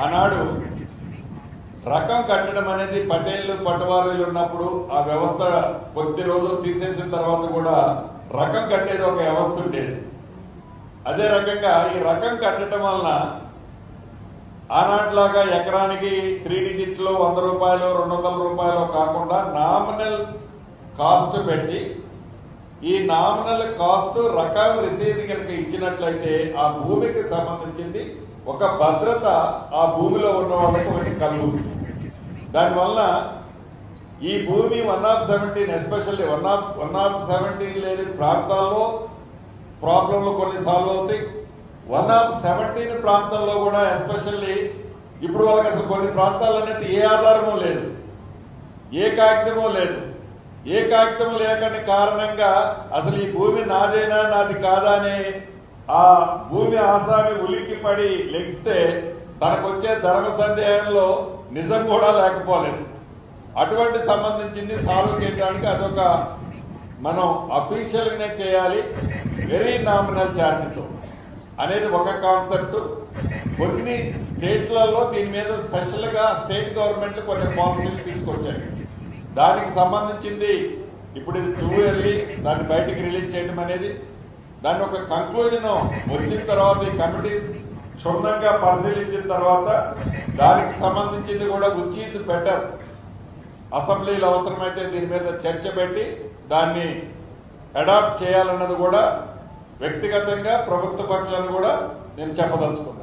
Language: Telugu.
ఆనాడు రకం కట్టడం అనేది పటేళ్లు పట్టువారీలు ఉన్నప్పుడు ఆ వ్యవస్థ కొద్ది రోజులు తీసేసిన తర్వాత కూడా రకం కట్టేది ఒక వ్యవస్థ ఉండేది. అదే రకంగా ఈ రకం కట్టడం వలన ఆనాటిలాగా ఎకరానికి 3 డిజిట్లో 100 రూపాయలు 200 రూపాయలు కాకుండా నామినల్ కాస్ట్ పెట్టి ఈ నామినల్ కాస్ట్ రకం రసీదు కనుక ఇచ్చినట్లయితే ఆ భూమికి సంబంధించింది ఒక భద్రత ఆ భూమిలో ఉన్న వాళ్ళకి ఒకటి కలుగుతుంది. దానివల్ల ఈ భూమి 1/17 ఎస్పెషల్లీ 1/17 లేని ప్రాంతాల్లో ప్రాబ్లంలు కొన్ని సాల్వ్ అవుతాయి. 1/17 ప్రాంతంలో కూడా ఎస్పెషల్లీ ఇప్పుడు వాళ్ళకి అసలు కొన్ని ప్రాంతాలు అనేది ఏ ఆధారమూ లేదు, ఏ కాగితమూ లేదు. ఏ కాగితం లేకని కారణంగా అసలు ఈ భూమి నాదేనా నాది కాదా అని ఆ భూమి ఆసామి ఉలిక్కిపడి లెగిస్తే తనకొచ్చే ధర్మ సందేహంలో నిజం కూడా లేకపోలేదు. అటువంటి సంబంధించింది సాల్వ్ చేయడానికి అదొక మనం అఫీషియల్గానే చేయాలి, వెరీ నామినల్ ఛార్జ్తో అనేది ఒక కాన్సెప్ట్. కొన్ని స్టేట్లలో దీని మీద స్పెషల్గా స్టేట్ గవర్నమెంట్లు కొన్ని పాలసీలు తీసుకొచ్చాయి. దానికి సంబంధించింది ఇప్పుడు ఇది టూ ఇయర్లీ దాన్ని బయటికి రిలీజ్ చేయడం అనేది, దాన్ని ఒక కంక్లూజన్ వచ్చిన తర్వాత ఈ కమిటీ క్షుణ్ణంగా పరిశీలించిన తర్వాత దానికి సంబంధించింది కూడా విచ్ ఈజ్ బెటర్ అసెంబ్లీలో అవసరమైతే దీని మీద చర్చ పెట్టి దాన్ని అడాప్ట్ చేయాలన్నది కూడా వ్యక్తిగతంగా ప్రభుత్వ పక్షాన్ని కూడా నేను చెప్పదలుచుకున్నాను.